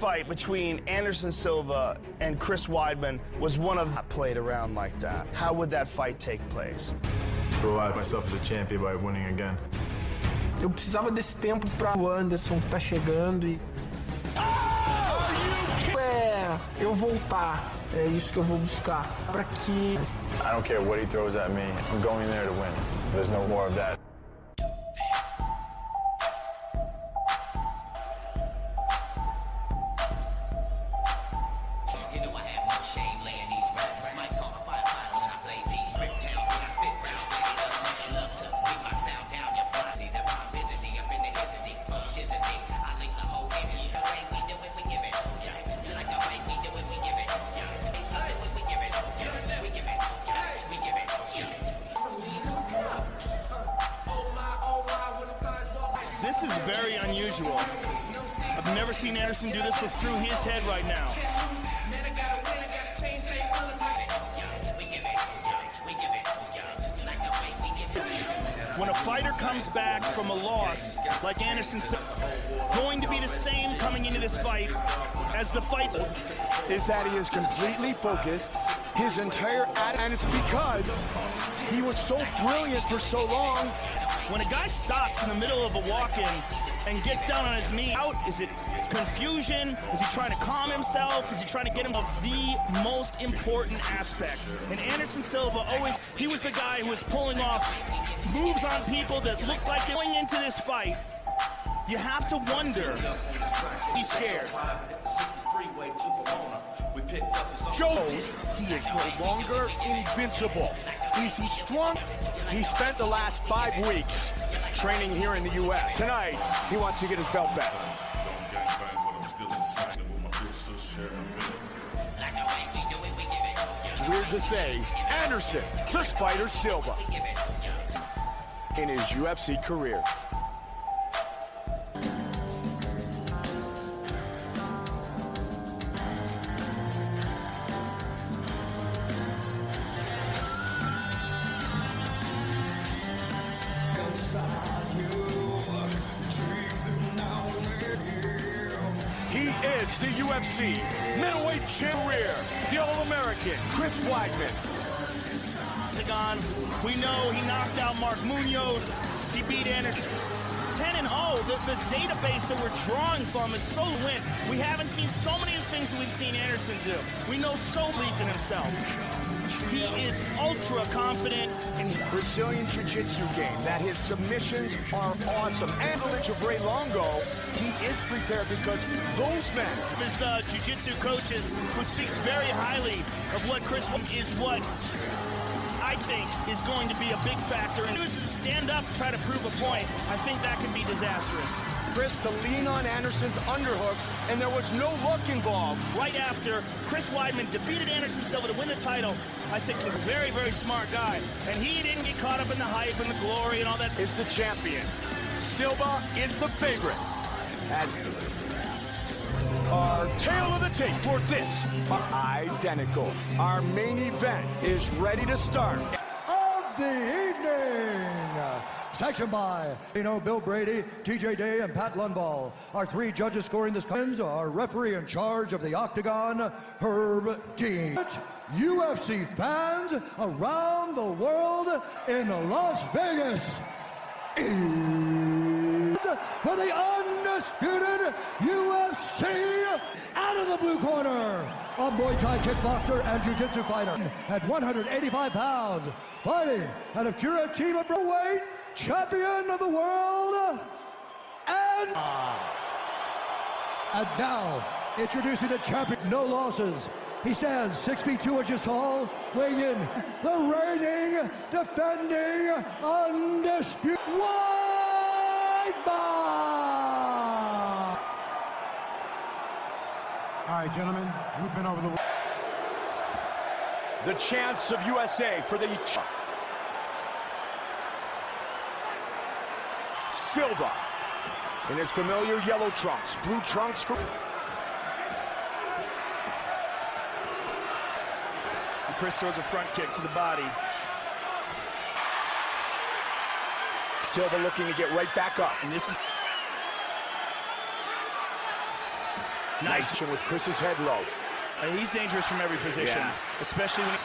fight between Anderson Silva and Chris Weidman was one of that played around like that. How would that fight take place? Provide myself as a champion by winning again. Eu precisava desse tempo para o Anderson que tá chegando e eu voltar. É isso que eu vou buscar para que I don't care what he throws at me. I'm going there to win. There's no more of that. This is very unusual. I've never seen Anderson do this through his head right now. When a fighter comes back from a loss, like Anderson said, going to be the same coming into this fight as the fights. Is that he is completely focused, his entire attitude, and it's because he was so brilliant for so long. When a guy stops in the middle of a walk-in and gets down on his knee, is it confusion? Is he trying to calm himself? Is he trying to get him of the most important aspects? And Anderson Silva he was the guy who was pulling off moves on people that looked like going into this fight. You have to wonder, he's scared. Shows he is no longer invincible. Is he strong? He spent the last 5 weeks training here in the U.S. Tonight, he wants to get his belt back. It's weird to say, Anderson, the Spider Silva, in his UFC career. He is the UFC middleweight champion, the All-American Chris Weidman. We know he knocked out Mark Munoz. He beat Anderson 10-0. The database that we're drawing from is so win. We haven't seen so many of the things that we've seen Anderson do. We know so belief in himself. He is ultra confident in Brazilian Jiu-Jitsu game, that his submissions are awesome. And of Ray Longo, he is prepared because those men. His Jiu-Jitsu coaches, who speaks very highly of what Chris is what I think is going to be a big factor. And to stand up, try to prove a point, I think that could be disastrous. Chris to lean on Anderson's underhooks, and there was no luck involved. Right after Chris Weidman defeated Anderson Silva to win the title, I think a very, very smart guy. And he didn't get caught up in the hype and the glory and all that. Is the champion. Silva is the favorite. As our tail of the tape for this identical. Our main event is ready to start. Of the evening. Sanctioned by Bill Brady, TJ Day, and Pat Lundvall. Our 3 judges scoring this contest are referee in charge of the Octagon, Herb Dean. UFC fans around the world in Las Vegas. For the undisputed UFC, out of the blue corner, a Muay Thai kickboxer and jiu-jitsu fighter at 185 pounds, fighting out of Cura Team of Weight, champion of the world, and now, introducing the champion, no losses. He stands 6 feet 2 inches tall, weighing in the reigning, defending, undisputed Weidman! All right, gentlemen, we've been over the chance of USA for the Silva in his familiar yellow trunks, blue trunks for. Chris throws a front kick to the body. Silva looking to get right back up. And this is... Nice. With Chris's head low. He's dangerous from every position, Yeah. especially when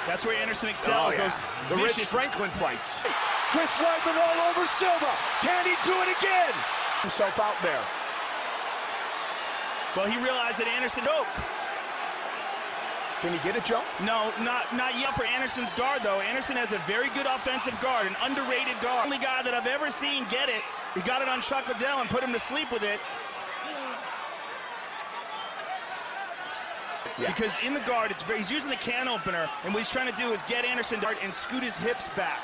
that's where Anderson excels. Those The Rich vicious Franklin fights. Chris Weidman all over Silva. Can he do it again? Himself out there. Well, he realized that Anderson broke. Can he get it, Joe? No, not yet for Anderson's guard, though. Anderson has a very good offensive guard, an underrated guard. Only guy that I've ever seen get it. He got it on Chuck Liddell and put him to sleep with it. Yeah. Because in the guard, he's using the can opener, and what he's trying to do is get Anderson guard and scoot his hips back.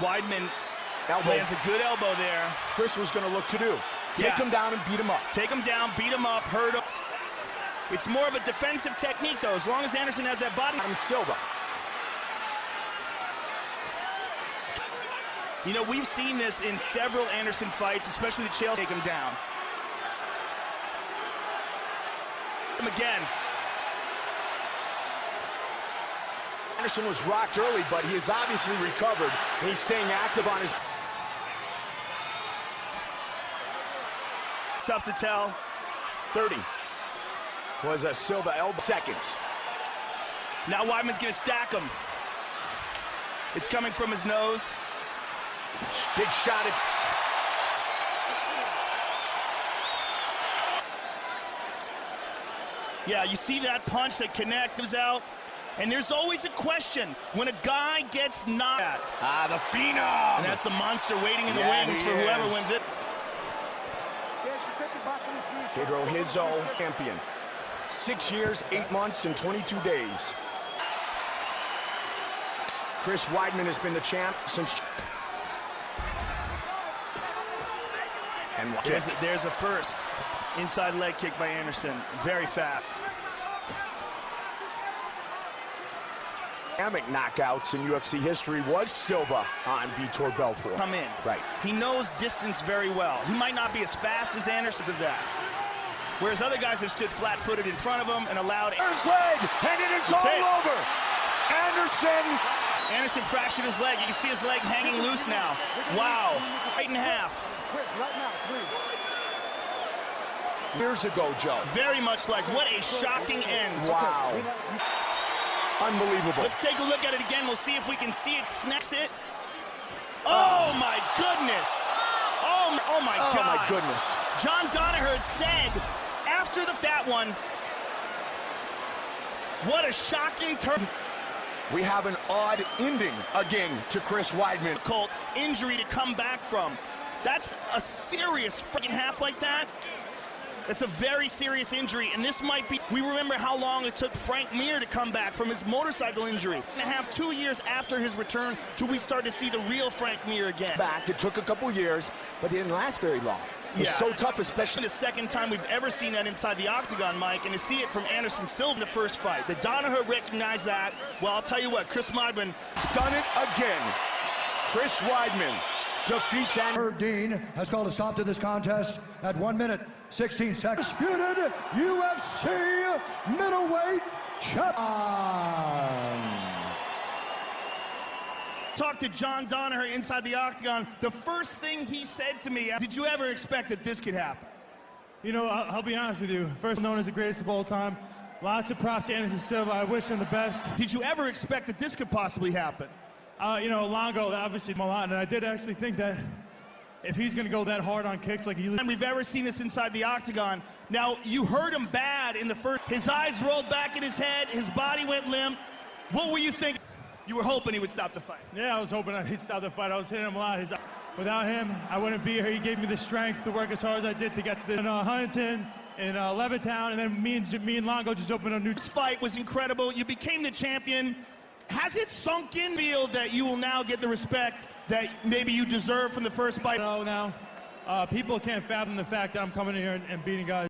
Weidman lands a good elbow there. Chris was going to look to do. Take him down and beat him up. Take him down, beat him up, hurt him. It's more of a defensive technique, though, as long as Anderson has that body. Silva. You know, we've seen this in several Anderson fights, especially the Chael take him down. Him again. Anderson was rocked early, but he has obviously recovered, and he's staying active on his... Tough to tell. 30 was a Silva elbow. Seconds. Now Weidman's gonna stack him. It's coming from his nose. Big shot at... Yeah, you see that punch that connects out. And there's always a question when a guy gets knocked out. the phenom! And that's the monster waiting in the Yeah, wings he for whoever is. wins it. Pedro Hizzo, champion. 6 years, 8 months, and 22 days. Chris Weidman has been the champ since... And There's a first. Inside leg kick by Anderson. Very fat. dynamic knockouts in UFC history was Silva on Vitor Belfort. Come in. Right. He knows distance very well. He might not be as fast as Anderson of that. Whereas other guys have stood flat-footed in front of him and allowed... There's leg, and it is all over. Anderson fractured his leg. You can see his leg hanging loose now. Wow. Right in half. Years ago, Joe. Very much like, what a shocking end. Wow. Unbelievable. Let's take a look at it again. We'll see if we can see it. Snacks it. Oh, my goodness. Oh my God. Oh, my goodness. John Danaher said after that one, what a shocking turn. We have an odd ending again to Chris Weidman. Difficult injury to come back from. That's a serious freaking half like that. It's a very serious injury, and this might be... We remember how long it took Frank Mir to come back from his motorcycle injury. And a half, 2 years after his return, till we start to see the real Frank Mir again. Back, it took a couple years, but it didn't last very long. It was so tough, especially... The second time we've ever seen that inside the octagon, Mike, and to see it from Anderson Silva in the first fight. The Danaher recognized that. Well, I'll tell you what, Chris Weidman... done it again. Chris Weidman defeats Herb Dean has called a stop to this contest at 1 minute, 16 seconds. Disputed UFC middleweight champion. Talked to John Danaher inside the octagon. The first thing he said to me, did you ever expect that this could happen? You know, I'll be honest with you. First known as the greatest of all time. Lots of props to Anderson Silva. I wish him the best. Did you ever expect that this could possibly happen? You know, Longo, obviously, a lot, and I did actually think that if he's going to go that hard on kicks like he... And we've ever seen this inside the octagon. Now, you hurt him bad in the first... His eyes rolled back in his head. His body went limp. What were you thinking? You were hoping he would stop the fight. Yeah, I was hoping he'd stop the fight. I was hitting him a lot. Without him, I wouldn't be here. He gave me the strength to work as hard as I did to get to the Huntington in Levittown, and then me and Longo just opened a new... This fight was incredible. You became the champion. Has it sunk in feel that you will now get the respect that maybe you deserve from the first fight? No, now. People can't fathom the fact that I'm coming in here and beating guys.